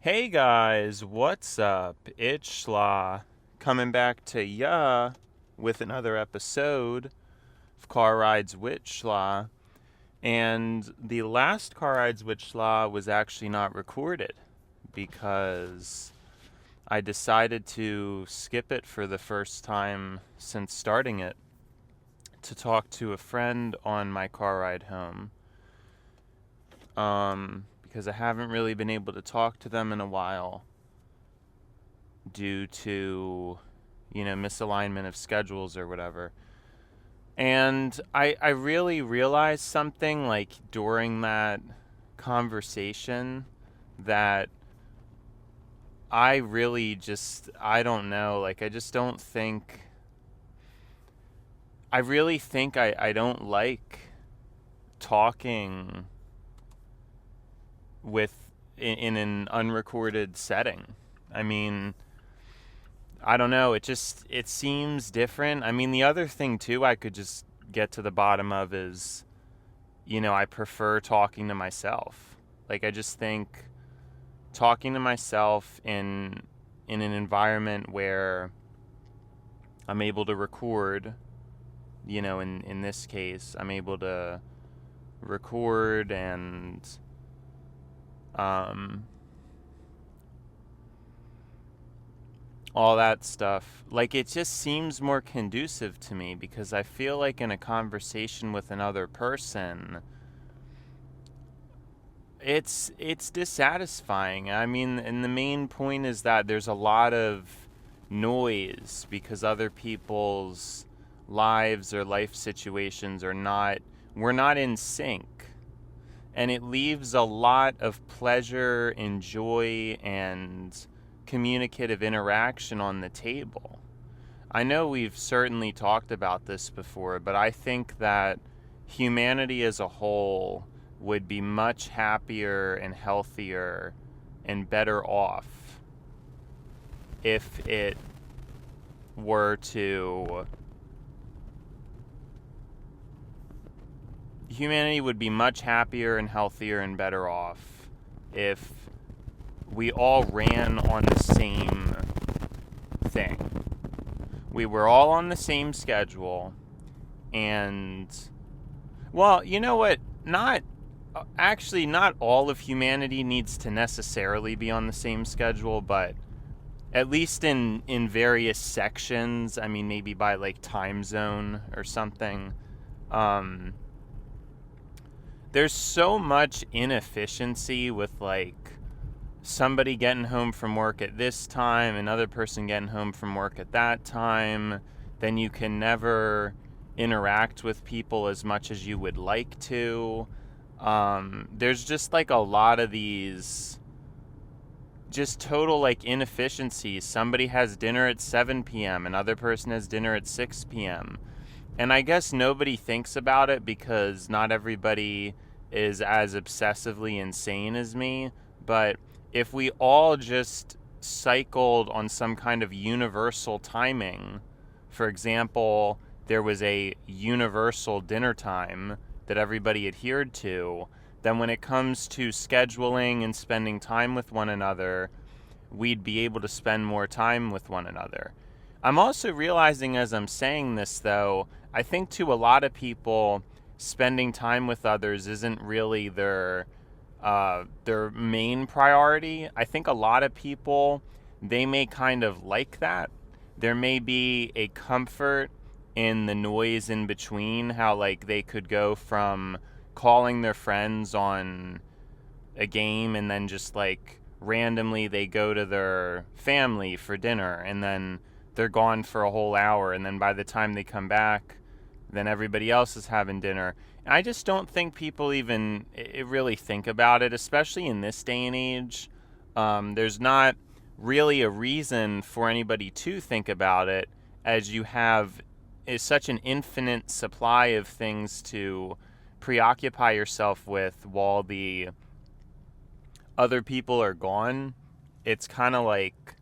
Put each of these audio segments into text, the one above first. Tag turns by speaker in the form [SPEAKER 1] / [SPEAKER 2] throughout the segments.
[SPEAKER 1] Hey guys, what's up? It's Schla coming back to ya with another episode of Car Rides with Schla. And the last Car Rides with Schla was actually not recorded because I decided to skip it for the first time since starting it to talk to a friend on my car ride home. Because I haven't really been able to talk to them in a while due to, misalignment of schedules or whatever. And I really realized something like during that conversation that I really just, I don't know, like I just don't think, I really think I don't like talking with in an unrecorded setting. I mean, I don't know, it seems different. I mean, the other thing too I could just get to the bottom of is, I prefer talking to myself. Like I just think talking to myself in an environment where I'm able to record, in this case, I'm able to record and all that stuff. Like it just seems more conducive to me because I feel like in a conversation with another person, it's dissatisfying. I mean, and the main point is that there's a lot of noise because other people's lives or life situations are not, we're not in sync. And it leaves a lot of pleasure and joy and communicative interaction on the table. I know we've certainly talked about this before, but I think that humanity as a whole would be much happier and healthier and better off if it were to humanity would be much happier and healthier and better off if we all ran on the same thing. We were all on the same schedule, and, well, you know what? Not all of humanity needs to necessarily be on the same schedule, but at least in various sections, I mean, maybe by, like, time zone or something. There's so much inefficiency with, like, somebody getting home from work at this time, another person getting home from work at that time, then you can never interact with people as much as you would like to. There's just like a lot of these just total like inefficiencies. Somebody has dinner at 7 p.m., another person has dinner at 6 p.m. And I guess nobody thinks about it because not everybody is as obsessively insane as me, but if we all just cycled on some kind of universal timing, for example, there was a universal dinner time that everybody adhered to, then when it comes to scheduling and spending time with one another, we'd be able to spend more time with one another. I'm also realizing as I'm saying this, though, I think to a lot of people, spending time with others isn't really their main priority. I think a lot of people, they may kind of like that. There may be a comfort in the noise in between, how like they could go from calling their friends on a game and then just like randomly they go to their family for dinner and then they're gone for a whole hour, and then by the time they come back, then everybody else is having dinner. I just don't think people even really think about it, especially in this day and age. There's not really a reason for anybody to think about it, as you have is such an infinite supply of things to preoccupy yourself with while the other people are gone. It's kind of like,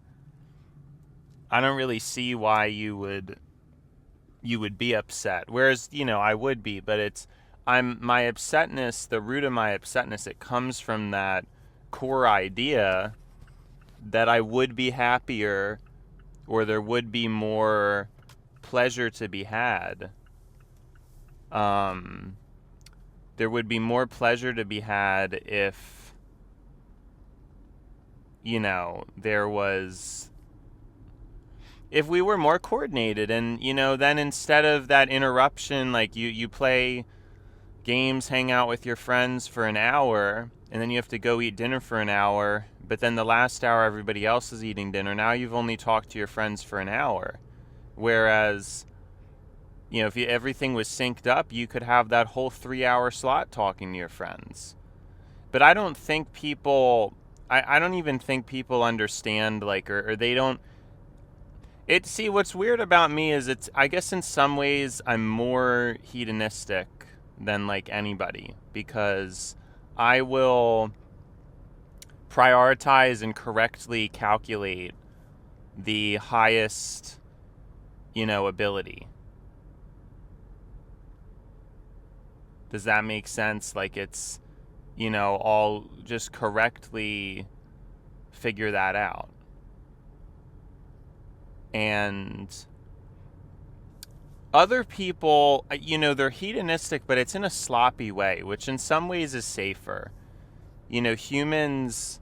[SPEAKER 1] I don't really see why you would be upset. Whereas, I would be, but my upsetness, the root of my upsetness, it comes from that core idea that I would be happier, or there would be more pleasure to be had. There would be more pleasure to be had if, if we were more coordinated, and, then instead of that interruption, like you play games, hang out with your friends for an hour, and then you have to go eat dinner for an hour, but then the last hour everybody else is eating dinner. Now you've only talked to your friends for an hour. Whereas, if everything was synced up, you could have that whole 3-hour slot talking to your friends. But I don't think people, I don't even think people understand, like, or they don't, see, what's weird about me is I guess in some ways I'm more hedonistic than like anybody, because I will prioritize and correctly calculate the highest, ability. Does that make sense? Like, it's, I'll just correctly figure that out. And other people, they're hedonistic, but it's in a sloppy way, which in some ways is safer. Humans'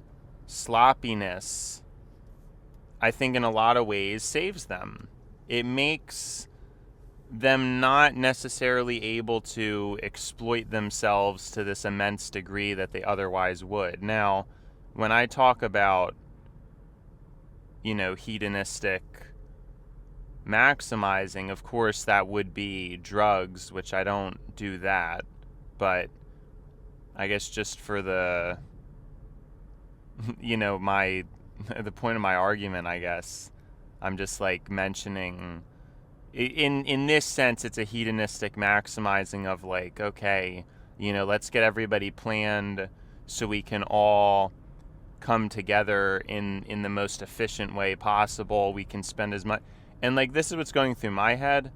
[SPEAKER 1] sloppiness, I think in a lot of ways, saves them. It makes them not necessarily able to exploit themselves to this immense degree that they otherwise would. Now, when I talk about, hedonistic maximizing, of course that would be drugs, which I don't do that, but I guess just for the the point of my argument, I guess I'm just like mentioning in this sense it's a hedonistic maximizing of like, okay, let's get everybody planned so we can all come together in the most efficient way possible. We can spend as much. And, like, this is what's going through my head.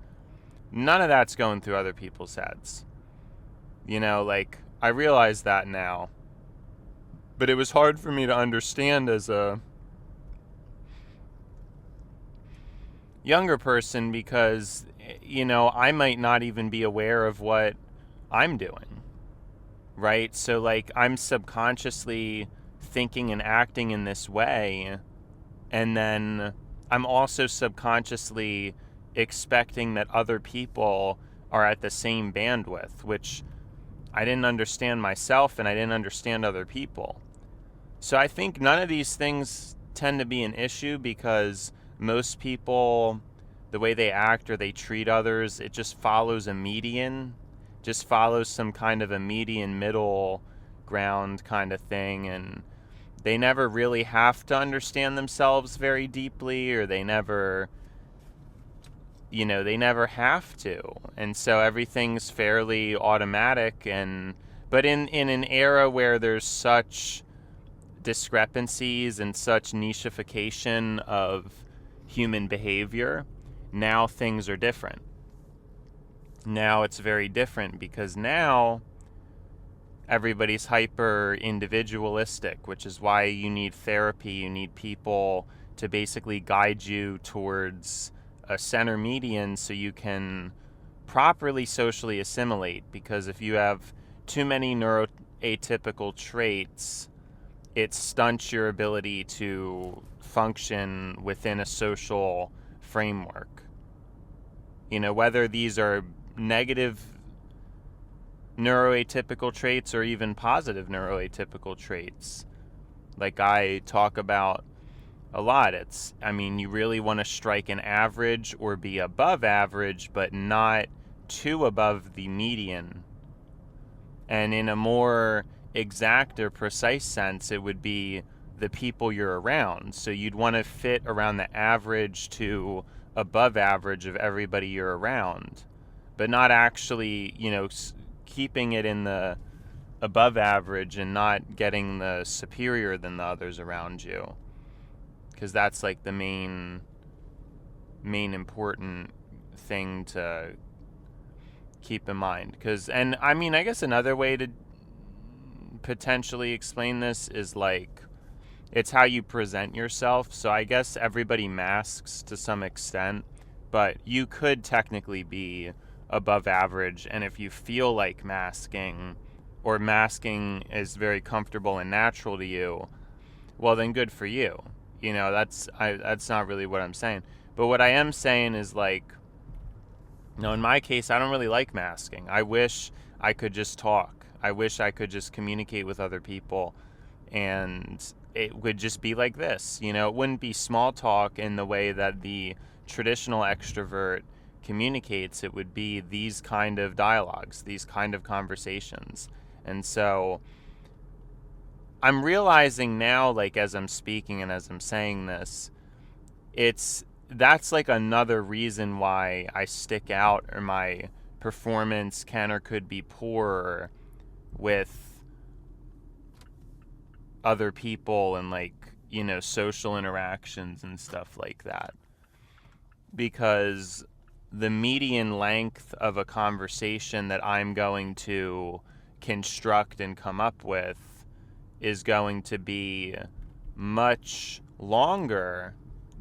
[SPEAKER 1] None of that's going through other people's heads. Like, I realize that now. But it was hard for me to understand as a younger person because, I might not even be aware of what I'm doing. Right? So, like, I'm subconsciously thinking and acting in this way. And then I'm also subconsciously expecting that other people are at the same bandwidth, which I didn't understand myself and I didn't understand other people. So I think none of these things tend to be an issue because most people, the way they act or they treat others, it just follows a median, just follows some kind of a median middle ground kind of thing, and they never really have to understand themselves very deeply, or they never have to. And so everything's fairly automatic. But in an era where there's such discrepancies and such nichification of human behavior, now things are different. Now it's very different because now everybody's hyper individualistic, which is why you need therapy. You need people to basically guide you towards a center median so you can properly socially assimilate. Because if you have too many neuroatypical traits, it stunts your ability to function within a social framework. Whether these are negative neuroatypical traits or even positive neuroatypical traits, like I talk about a lot. You really want to strike an average or be above average, but not too above the median. And in a more exact or precise sense, it would be the people you're around. So you'd want to fit around the average to above average of everybody you're around, but not actually, keeping it in the above average and not getting the superior than the others around you. Because that's like the main important thing to keep in mind. I guess another way to potentially explain this is like, It's how you present yourself. So I guess everybody masks to some extent, but you could technically be above average. And if you feel like masking, or masking is very comfortable and natural to you, well, then good for you. You know, that's not really what I'm saying. But what I am saying is, like, no, in my case, I don't really like masking. I wish I could just talk. I wish I could just communicate with other people, and it would just be like this. You know, it wouldn't be small talk in the way that the traditional extrovert communicates. It would be these kind of dialogues, these kind of conversations. And so I'm realizing now, like, as I'm speaking and as I'm saying this, that's like another reason why I stick out, or my performance can or could be poorer with other people and, like, you know, social interactions and stuff like that. Because the median length of a conversation that I'm going to construct and come up with is going to be much longer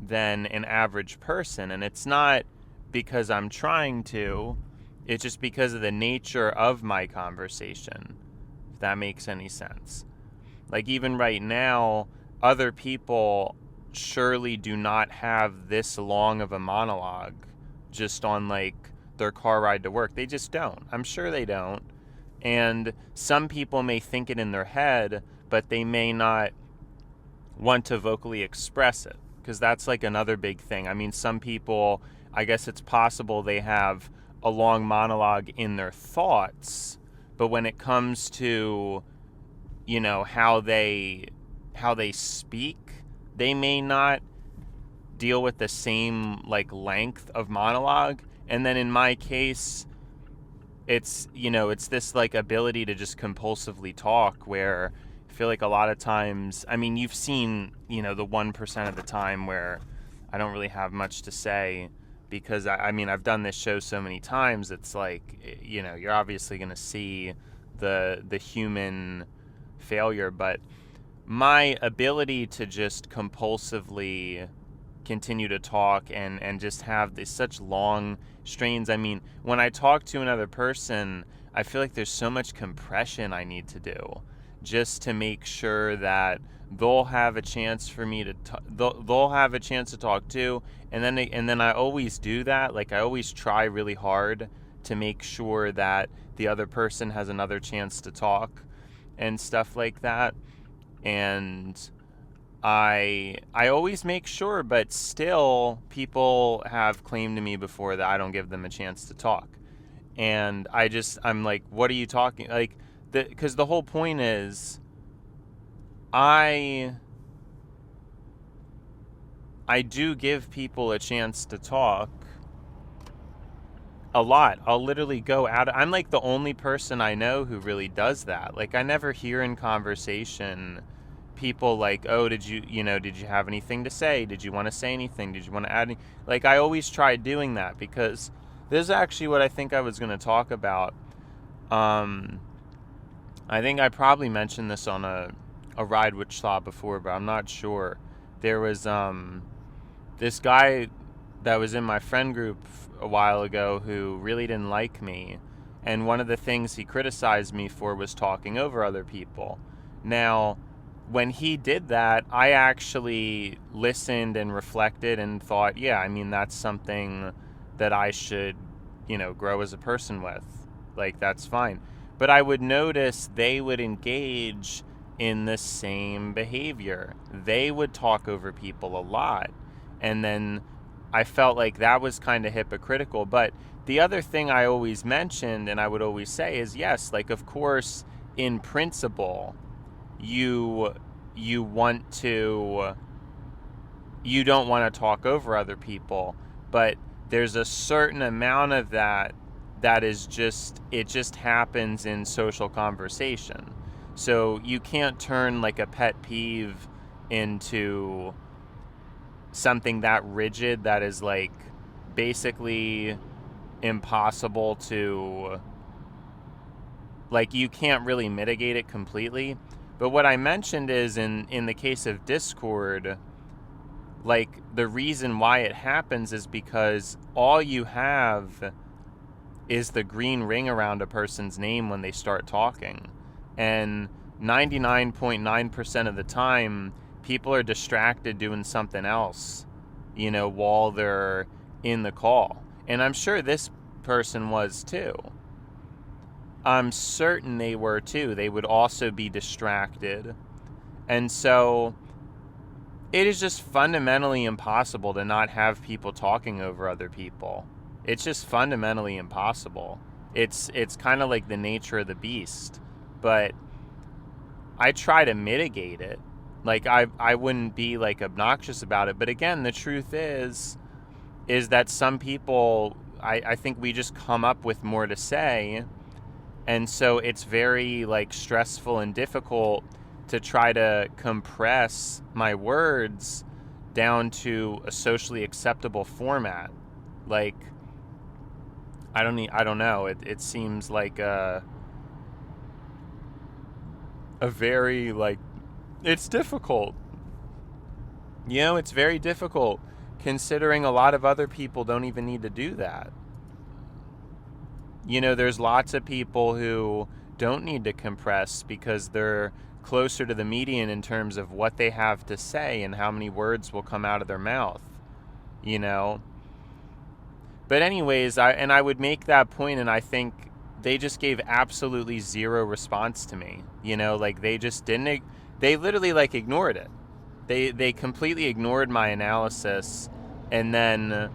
[SPEAKER 1] than an average person. And it's not because I'm trying to, it's just because of the nature of my conversation, if that makes any sense. Like, even right now, other people surely do not have this long of a monologue just on, like, their car ride to work. They just don't. I'm sure they don't. And some people may think it in their head, but they may not want to vocally express it, because that's like another big thing. I mean, some people, I guess it's possible they have a long monologue in their thoughts, but when it comes to, you know, how they speak, they may not deal with the same, like, length of monologue. And then in my case, it's, you know, it's this, like, ability to just compulsively talk, where I feel like a lot of times, I mean, you've seen, you know, the 1% of the time where I don't really have much to say, because I mean, I've done this show so many times. It's like, you know, you're obviously going to see the human failure, but my ability to just compulsively continue to talk and just have this such long strains. I mean, when I talk to another person, I feel like there's so much compression I need to do just to make sure that they'll have a chance for me to they'll have a chance to talk too. And then I always do that. Like, I always try really hard to make sure that the other person has another chance to talk and stuff like that. And I always make sure, but still, people have claimed to me before that I don't give them a chance to talk. And I'm like, what are you talking? Like, because the whole point is, I do give people a chance to talk a lot. I'll literally go out. I'm like the only person I know who really does that. Like, I never hear in conversation people like, oh, did you have anything to say? Did you want to say anything? Did you want to add any? Like, I always try doing that, because this is actually what I think I was going to talk about. I think I probably mentioned this on a ride with schla before, but I'm not sure. There was this guy that was in my friend group a while ago who really didn't like me, and one of the things he criticized me for was talking over other people. Now, when he did that, I actually listened and reflected and thought, yeah, I mean, that's something that I should, you know, grow as a person with. Like, that's fine. But I would notice they would engage in the same behavior. They would talk over people a lot. And then I felt like that was kind of hypocritical. But the other thing I always mentioned, and I would always say, is yes, like, of course, in principle, you don't want to talk over other people, but there's a certain amount of that is just, it just happens in social conversation. So you can't turn, like, a pet peeve into something that rigid that is, like, basically impossible to, like, you can't really mitigate it completely. But what I mentioned is in the case of Discord, like the reason why it happens is because all you have is the green ring around a person's name when they start talking. And 99.9% of the time, people are distracted doing something else, while they're in the call. And I'm sure this person was too. I'm certain they were too. They would also be distracted. And so it is just fundamentally impossible to not have people talking over other people. It's just fundamentally impossible. It's kind of like the nature of the beast. But I try to mitigate it. Like I wouldn't be like obnoxious about it. But again, the truth is that some people, I think we just come up with more to say. And so it's very like stressful and difficult to try to compress my words down to a socially acceptable format. Like, I don't know. It seems like a very, like, it's difficult. It's very difficult considering a lot of other people don't even need to do that. There's lots of people who don't need to compress because they're closer to the median in terms of what they have to say and how many words will come out of their mouth, But anyways, I would make that point, and I think they just gave absolutely zero response to me. Like they just didn't. They literally like ignored it. They completely ignored my analysis, and then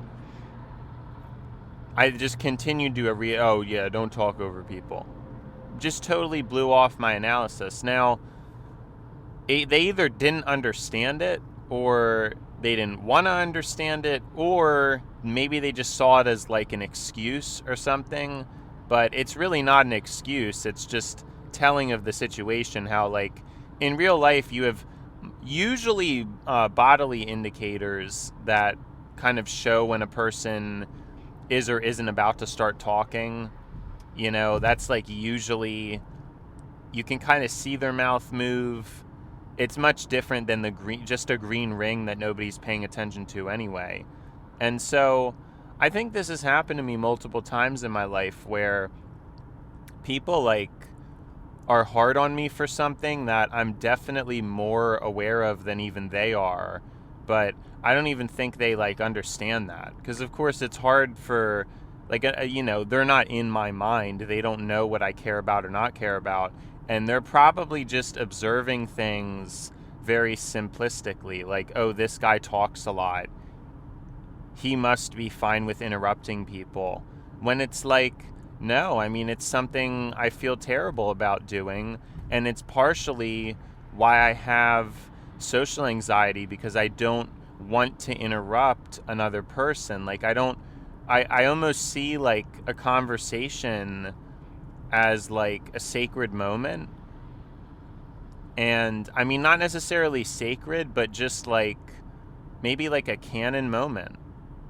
[SPEAKER 1] I just continued to oh yeah, don't talk over people. Just totally blew off my analysis. Now, they either didn't understand it, or they didn't want to understand it, or maybe they just saw it as like an excuse or something. But it's really not an excuse. It's just telling of the situation, how like in real life you have usually bodily indicators that kind of show when a person is or isn't about to start talking. That's like usually you can kind of see their mouth move. It's much different than just a green ring that nobody's paying attention to anyway. And so I think this has happened to me multiple times in my life where people like are hard on me for something that I'm definitely more aware of than even they are. But I don't even think they like understand that, because of course it's hard for like, they're not in my mind. They don't know what I care about or not care about. And they're probably just observing things very simplistically, like, oh, this guy talks a lot. He must be fine with interrupting people. When it's like, no, it's something I feel terrible about doing. And it's partially why I have social anxiety, because I don't want to interrupt another person. Like, I almost see like a conversation as like a sacred moment. And not necessarily sacred, but just like maybe like a canon moment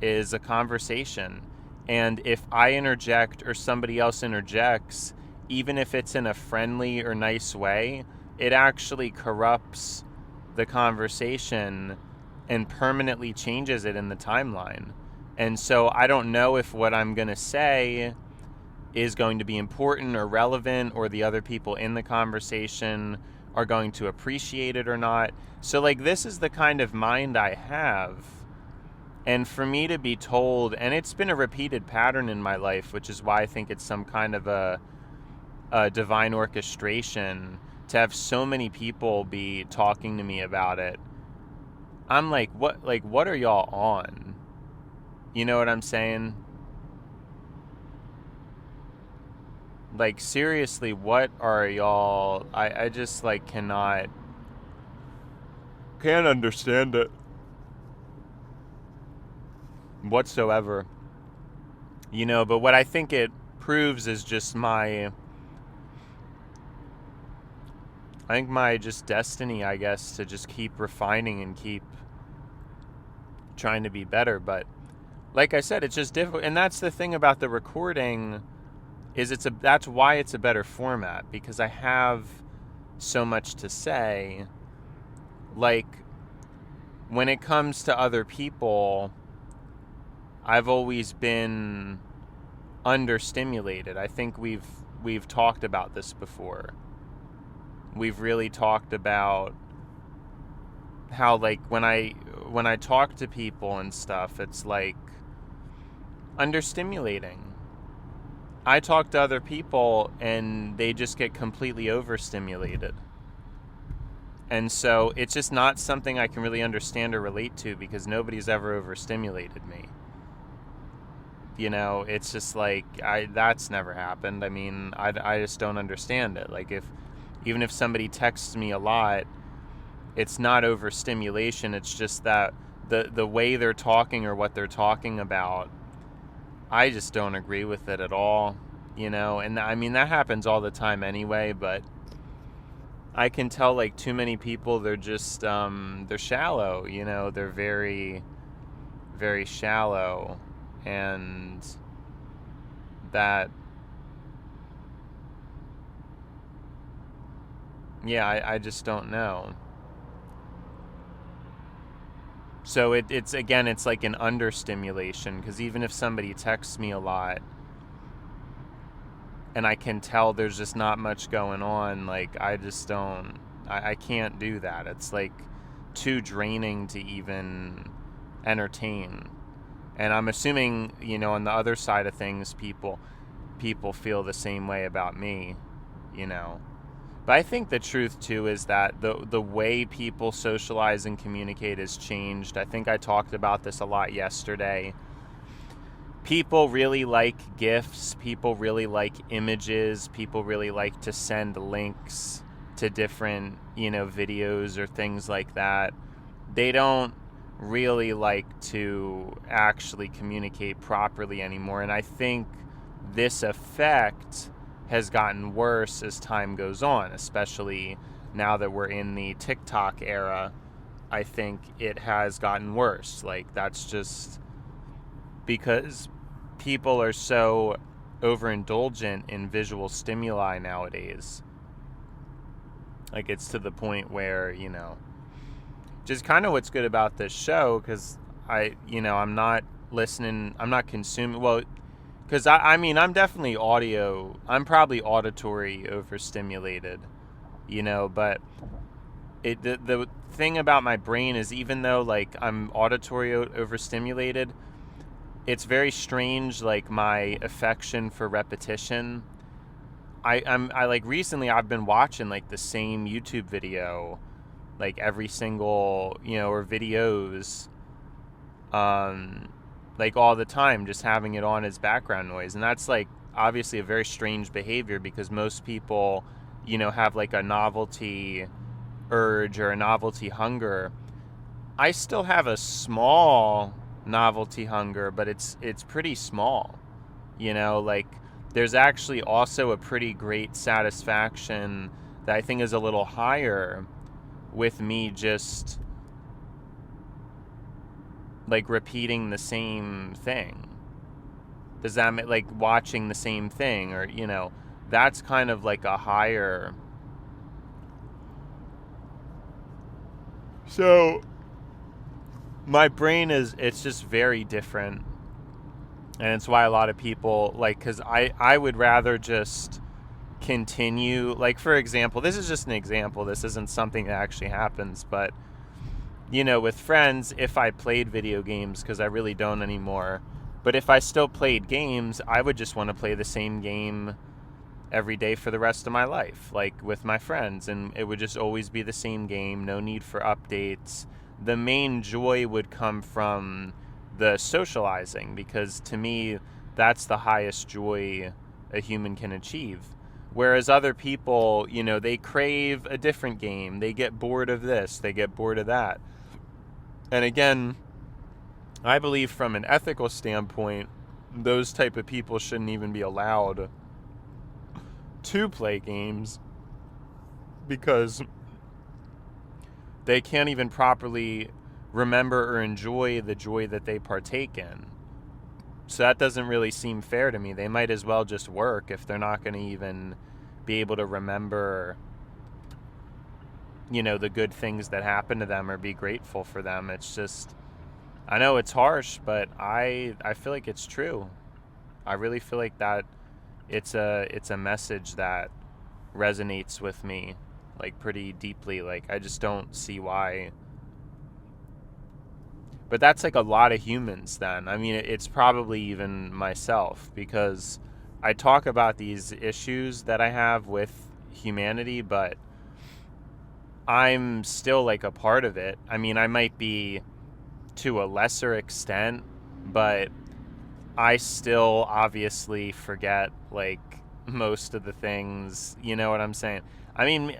[SPEAKER 1] is a conversation. And if I interject or somebody else interjects, even if it's in a friendly or nice way, it actually corrupts the conversation and permanently changes it in the timeline. And so I don't know if what I'm going to say is going to be important or relevant, or the other people in the conversation are going to appreciate it or not. So like, this is the kind of mind I have. And for me to be told, and it's been a repeated pattern in my life, which is why I think it's some kind of a divine orchestration, to have so many people be talking to me about it. I'm like, what are y'all on? You know what I'm saying? Like, seriously, what are y'all? I just like can't understand it whatsoever. But what I think it proves is just my just destiny, I guess, to just keep refining and keep trying to be better. But like I said, it's just difficult. And that's the thing about the recording, is that's why it's a better format, because I have so much to say. Like, when it comes to other people, I've always been understimulated. I think we've talked about this before. We've really talked about how, like, when I talk to people and stuff, it's like understimulating. I talk to other people and they just get completely overstimulated. And so it's just not something I can really understand or relate to, because nobody's ever overstimulated me. You know, it's just like, that's never happened. I mean, I just don't understand it. Like, even if somebody texts me a lot, it's not overstimulation. It's just that the way they're talking or what they're talking about, I just don't agree with it at all. You know, and I mean, that happens all the time anyway, but I can tell, like, too many people, they're just, they're shallow, you know, they're very, very shallow, and that, yeah, I just don't know. So it's again, it's like an understimulation, because even if somebody texts me a lot, and I can tell there's just not much going on, like, I just don't, I can't do that. It's like too draining to even entertain. And I'm assuming, you know, on the other side of things, people feel the same way about me, you know. But I think the truth too is that the way people socialize and communicate has changed. I think I talked about this a lot yesterday. People really like GIFs, people really like images, people really like to send links to different, you know, videos or things like that. They don't really like to actually communicate properly anymore. And I think this effect has gotten worse as time goes on, especially now that we're in the TikTok era. I think it has gotten worse. Like, that's just because people are so overindulgent in visual stimuli nowadays. Like, it's to the point where, you know, just kind of what's good about this show, because I'm not listening, I'm not consuming, well, because I mean, I'm definitely I'm probably auditory overstimulated, you know, but the thing about my brain is, even though, like, I'm auditory overstimulated, it's very strange, like, my affection for repetition. I like, recently I've been watching, like, the same YouTube video, like, every single, you know, or videos, like, all the time, just having it on as background noise. And that's, like, obviously a very strange behavior, because most people, you know, have, like, a novelty urge or a novelty hunger. I still have a small novelty hunger, but it's pretty small, you know. Like, there's actually also a pretty great satisfaction that I think is a little higher with me just, like, repeating the same thing. Does that mean, like, watching the same thing, or, you know, that's kind of like a higher. So my brain it's just very different. And it's why a lot of people, like, because I would rather just continue, like, for example, this is just an example, this isn't something that actually happens, but, you know, with friends, if I played video games, because I really don't anymore, but if I still played games, I would just want to play the same game every day for the rest of my life, like, with my friends, and it would just always be the same game, no need for updates. The main joy would come from the socializing, because to me, that's the highest joy a human can achieve. Whereas other people, you know, they crave a different game, they get bored of this, they get bored of that. And again, I believe from an ethical standpoint, those type of people shouldn't even be allowed to play games, because they can't even properly remember or enjoy the joy that they partake in. So that doesn't really seem fair to me. They might as well just work if they're not going to even be able to remember the good things that happen to them or be grateful for them. It's just, I know it's harsh, but I feel like it's true. I really feel like that it's a message that resonates with me like pretty deeply. Like I just don't see why. But that's like a lot of humans then. I mean, it's probably even myself, because I talk about these issues that I have with humanity, but I'm still like a part of it. I mean, I might be to a lesser extent, but I still obviously forget like most of the things, you know what I'm saying? I mean,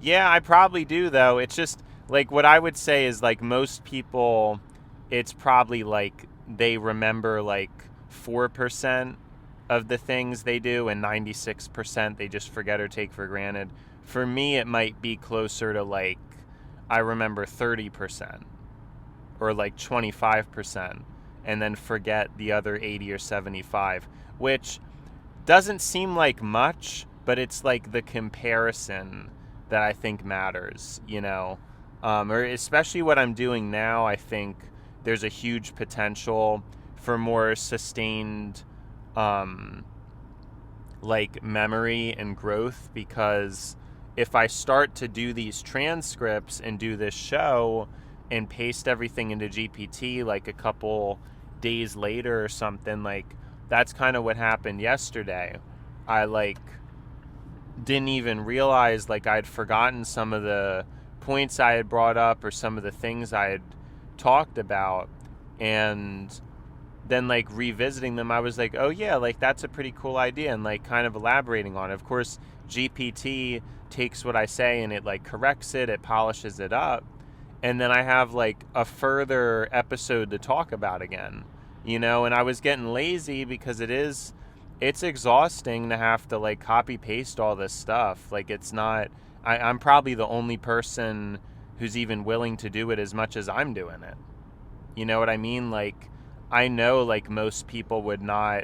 [SPEAKER 1] yeah, I probably do though. It's just like what I would say is like most people, it's probably like they remember like 4% of the things they do and 96% they just forget or take for granted. For me, it might be closer to like I remember 30% or like 25% and then forget the other 80 or 75, which doesn't seem like much, but it's like the comparison that I think matters, or especially what I'm doing now. I think there's a huge potential for more sustained like memory and growth, because if I start to do these transcripts and do this show and paste everything into GPT like a couple days later or something, like that's kind of what happened yesterday. I like didn't even realize like I'd forgotten some of the points I had brought up or some of the things I had talked about, and then like revisiting them, I was like, oh yeah, like that's a pretty cool idea, and like kind of elaborating on it. Of course, GPT takes what I say and it like corrects it, it polishes it up, and then I have like a further episode to talk about again, and I was getting lazy because it's exhausting to have to like copy paste all this stuff. Like it's not, I'm probably the only person who's even willing to do it as much as I'm doing it. You know what I mean? Like I know like most people would not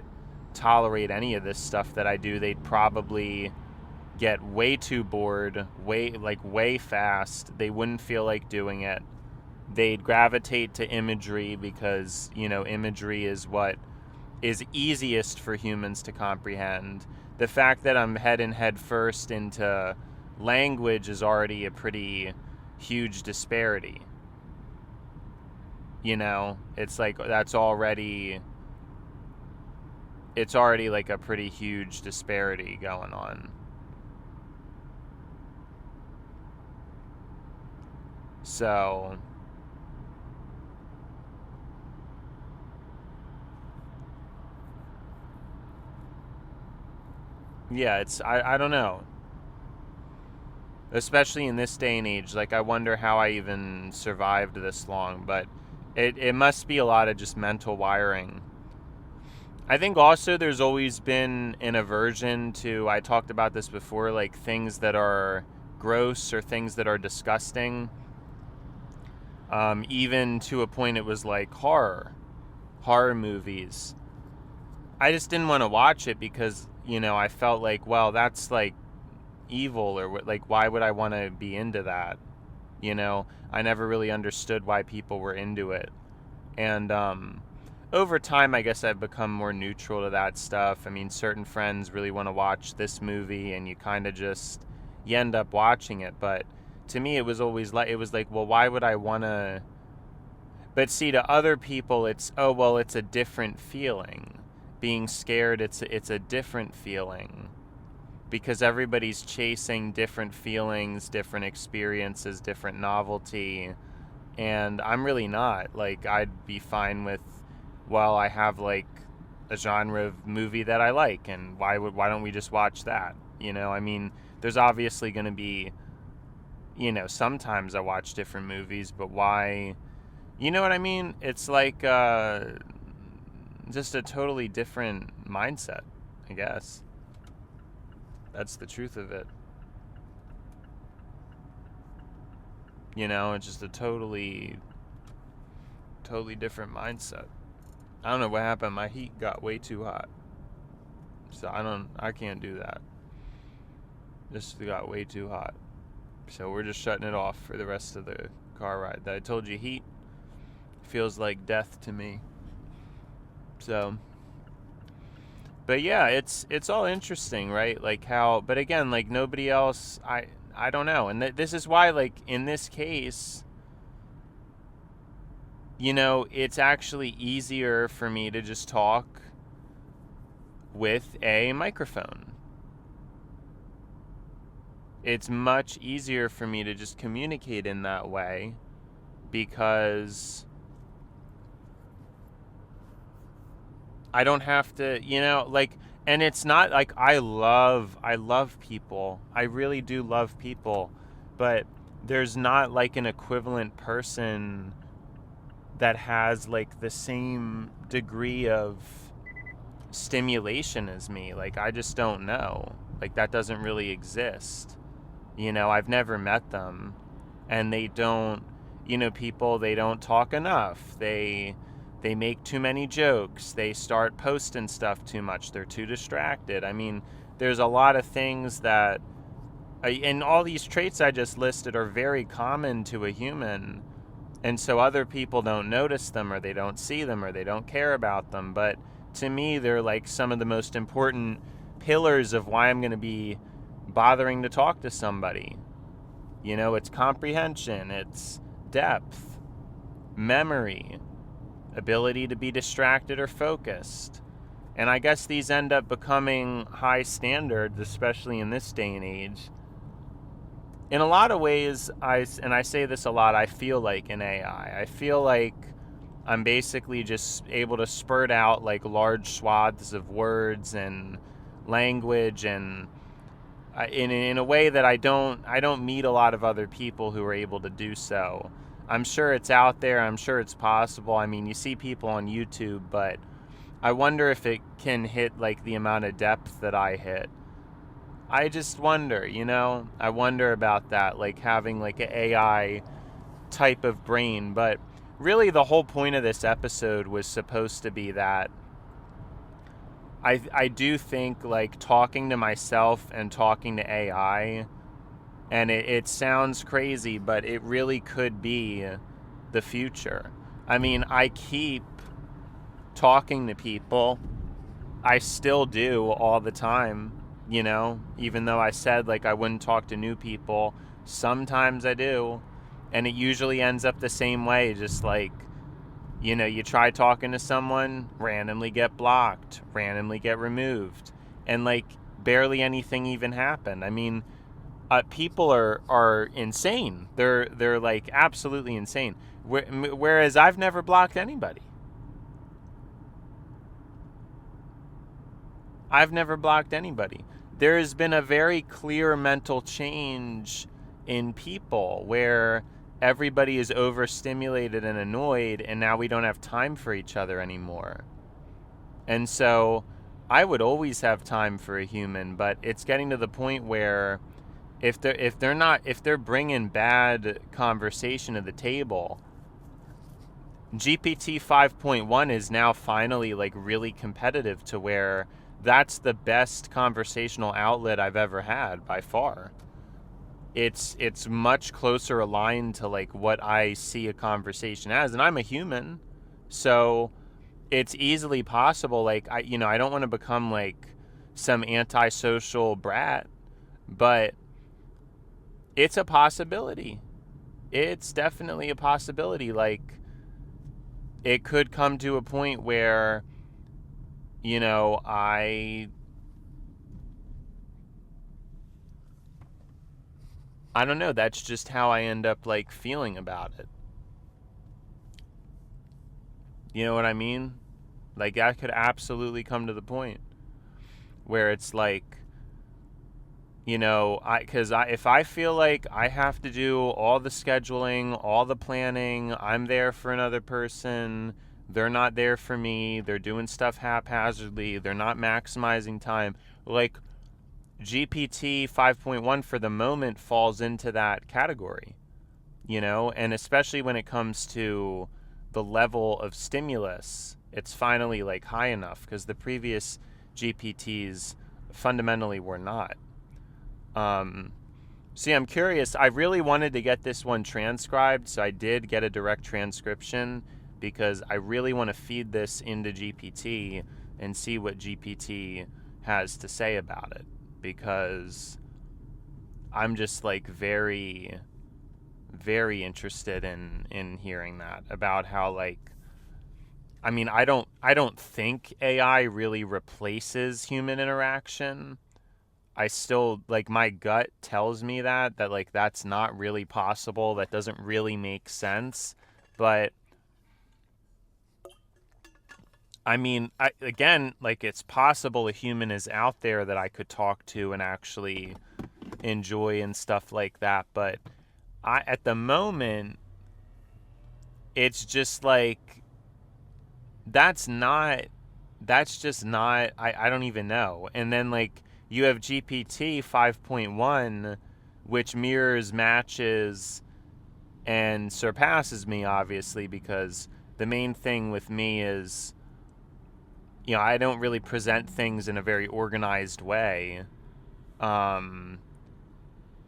[SPEAKER 1] tolerate any of this stuff that I do. They'd probably get way too bored, way fast. They wouldn't feel like doing it. They'd gravitate to imagery because, imagery is what is easiest for humans to comprehend. The fact that I'm head first into language is already a pretty huge disparity. It's like it's already like a pretty huge disparity going on. So yeah, I don't know. Especially in this day and age, like I wonder how I even survived this long, but it must be a lot of just mental wiring. I think also there's always been an aversion to, I talked about this before, like things that are gross or things that are disgusting. Even to a point it was like horror movies. I just didn't want to watch it because, I felt like, well, that's like evil, or like why would I want to be into that? I never really understood why people were into it. And over time, I guess I've become more neutral to that stuff. I mean, certain friends really want to watch this movie and you kind of just, you end up watching it. But to me, it was always like, well, why would I want to? But see, to other people, it's, oh, well, it's a different feeling. Being scared, it's a different feeling. Because everybody's chasing different feelings, different experiences, different novelty. And I'm really not. Like, I'd be fine with, well, I have like a genre of movie that I like, and why don't we just watch that? I mean, there's obviously going to be, sometimes I watch different movies, but why? You know what I mean? It's like just a totally different mindset, I guess. That's the truth of it. It's just a totally different mindset. I don't know what happened. My heat got way too hot. So I can't do that. This got way too hot. So we're just shutting it off for the rest of the car ride. I told you, heat feels like death to me. So, but yeah, it's all interesting, right? Like how, but again, like nobody else, I don't know. And this is why, like in this case, you know, it's actually easier for me to just talk with a microphone. It's much easier for me to just communicate in that way because I don't have to, you know, like, and it's not like I love people. I really do love people, but there's not like an equivalent person that has like the same degree of stimulation as me. Like, I just don't know. Like, that doesn't really exist. You know, I've never met them, and they don't, you know, people, they don't talk enough. They make too many jokes. They start posting stuff too much. They're too distracted. I mean, there's a lot of things that, and all these traits I just listed are very common to a human. And so other people don't notice them, or they don't see them, or they don't care about them. But to me, they're like some of the most important pillars of why I'm going to be bothering to talk to somebody. You know, it's comprehension, it's depth, memory, ability to be distracted or focused. And I guess these end up becoming high standards, especially in this day and age. In a lot of ways, I say this a lot, I feel like an AI. I feel like I'm basically just able to spurt out like large swaths of words and language, and in a way that I don't meet a lot of other people who are able to do so. I'm sure it's out there. I'm sure it's possible. I mean, you see people on YouTube, but I wonder if it can hit like the amount of depth that I hit. I just wonder, you know, I wonder about that, like having like an AI type of brain. But really the whole point of this episode was supposed to be that I do think like talking to myself and talking to AI, and it sounds crazy, but it really could be the future. I mean, I keep talking to people. I still do all the time, you know, even though I said like I wouldn't talk to new people. Sometimes I do, and it usually ends up the same way, just like, you know, you try talking to someone, randomly get blocked, randomly get removed, and like barely anything even happened. I mean, people are insane. They're like absolutely insane. Whereas I've never blocked anybody. I've never blocked anybody. There has been a very clear mental change in people where everybody is overstimulated and annoyed, and now we don't have time for each other anymore. And so I would always have time for a human, but it's getting to the point where if they're bringing bad conversation to the table, GPT 5.1 is now finally like really competitive to where that's the best conversational outlet I've ever had by far. It's much closer aligned to like what I see a conversation as, and I'm a human, so it's easily possible. Like I don't want to become like some antisocial brat, but it's a possibility. It's definitely a possibility. Like, it could come to a point where, you know, I don't know, that's just how I end up like feeling about it. You know what I mean? Like, that could absolutely come to the point where it's like, you know, if I feel like I have to do all the scheduling, all the planning, I'm there for another person, they're not there for me, they're doing stuff haphazardly, they're not maximizing time. Like, GPT 5.1 for the moment falls into that category, you know, and especially when it comes to the level of stimulus, it's finally like high enough, because the previous GPTs fundamentally were not. See, I'm curious. I really wanted to get this one transcribed, so I did get a direct transcription because I really want to feed this into GPT and see what GPT has to say about it, because I'm just like very, very interested in hearing that about how, like, I mean, I don't think AI really replaces human interaction. I still, like, my gut tells me that like that's not really possible. That doesn't really make sense. But I mean, again, like, it's possible a human is out there that I could talk to and actually enjoy and stuff like that. But at the moment, it's just like that's just not, I don't even know. And then, like, you have GPT 5.1, which mirrors, matches, and surpasses me, obviously, because the main thing with me is, I don't really present things in a very organized way. Um,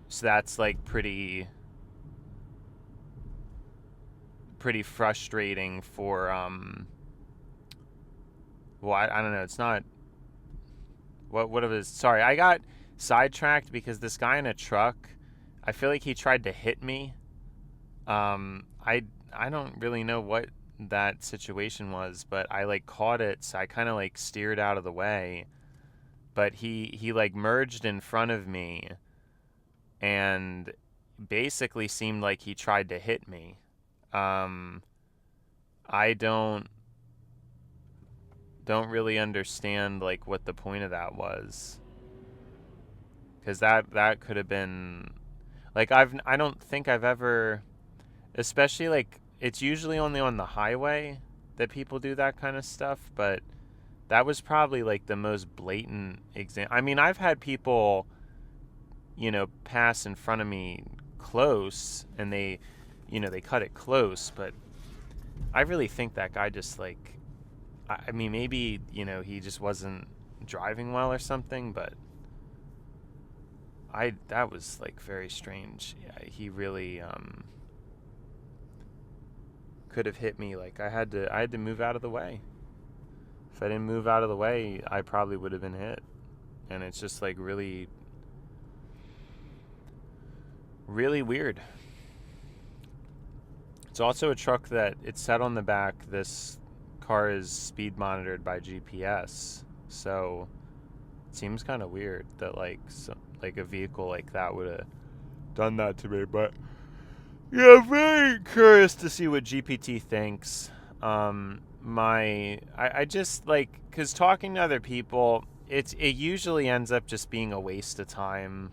[SPEAKER 1] so that's like pretty frustrating for well, I don't know, it's not what it is. Sorry, I got sidetracked because this guy in a truck, I feel like he tried to hit me. I don't really know what that situation was, but I like caught it, so I kind of like steered out of the way. But he like merged in front of me and basically seemed like he tried to hit me. Um, I don't really understand like what the point of that was, because that could have been, like, I don't think I've ever, especially, like, it's usually only on the highway that people do that kind of stuff, but that was probably like the most blatant example. I mean, I've had people, pass in front of me close, and they cut it close, but I really think that guy just, like, I mean, maybe, he just wasn't driving well or something, but that was like very strange. Yeah, he really could have hit me. Like, I had to move out of the way. If I didn't move out of the way, I probably would have been hit. And it's just like really, really weird. It's also a truck that it's set on the back. This car is speed monitored by GPS, so it seems kind of weird that, like, like a vehicle like that would have done that to me. But yeah, I'm very curious to see what GPT thinks. I just, like, because talking to other people, it usually ends up just being a waste of time.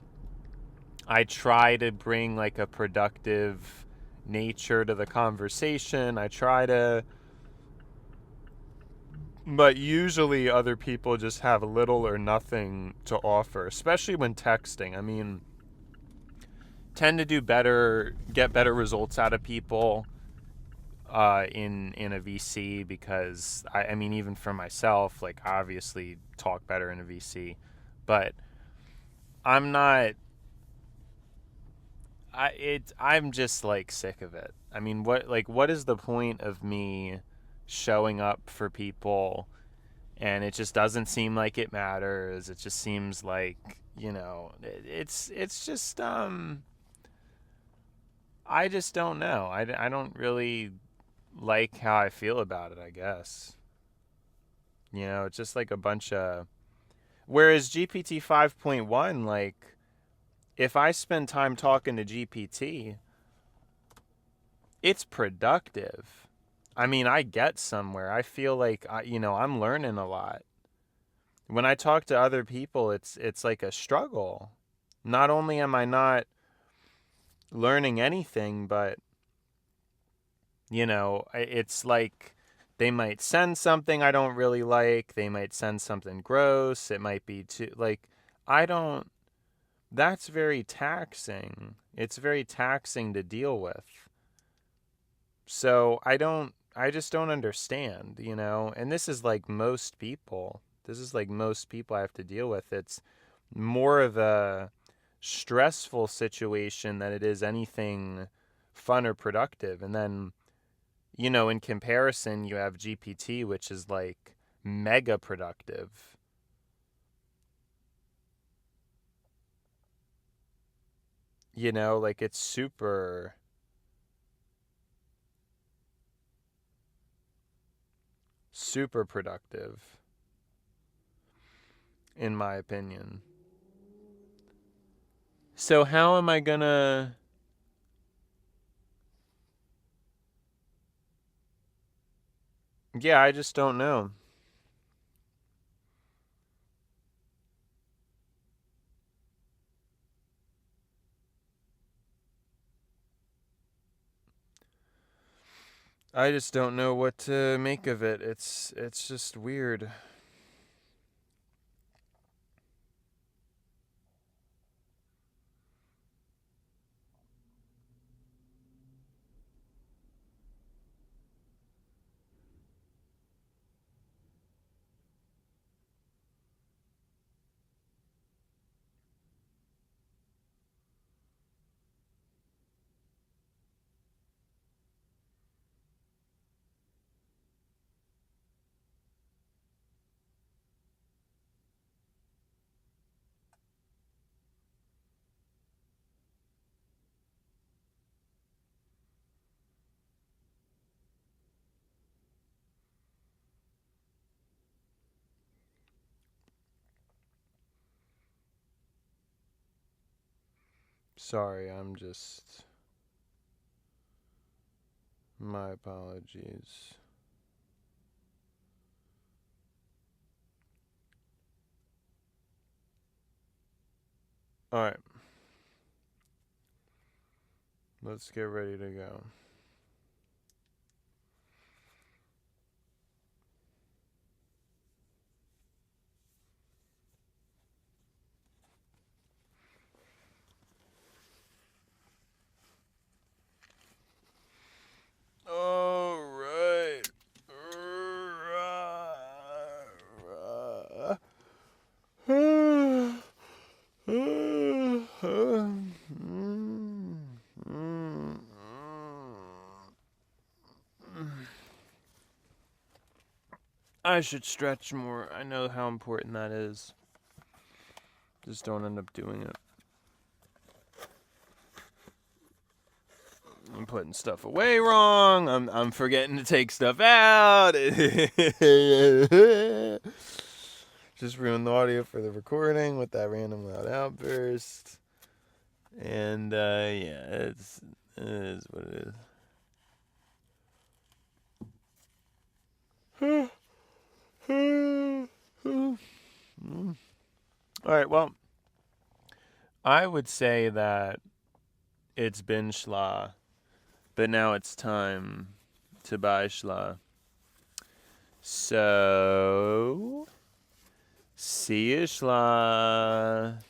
[SPEAKER 1] I try to bring like a productive nature to the conversation. I try to, but usually other people just have little or nothing to offer, especially when texting. I mean, tend to get better results out of people in a VC, because I mean, even for myself, like, obviously talk better in a VC, but I'm not. I'm just like sick of it. I mean, what is the point of me showing up for people, and it just doesn't seem like it matters. It just seems like, it's just I just don't know. I don't really like how I feel about it, I guess. It's just like a bunch of, whereas GPT 5.1, like, if I spend time talking to GPT, it's productive. I mean, I get somewhere. I feel like I'm learning a lot. When I talk to other people, it's like a struggle. Not only am I not learning anything, but it's like they might send something I don't really like. They might send something gross. It might be too, like, I don't. That's very taxing. It's very taxing to deal with. So I just don't understand, and this is like most people. This is like most people I have to deal with. It's more of a stressful situation than it is anything fun or productive. And then, you know, in comparison, you have GPT, which is like mega productive. You know, like it's super productive, in my opinion. So how am I gonna... Yeah, I just don't know. I just don't know what to make of it. It's just weird. Sorry, I'm just... My apologies. Alright. Let's get ready to go. Alright. I should stretch more. I know how important that is. Just don't end up doing it. I'm putting stuff away wrong. I'm forgetting to take stuff out. Just ruined the audio for the recording with that random loud outburst. And yeah, it is what it is. All right, well, I would say that it's been schla, but now it's time to buy schla. So, see you, schla.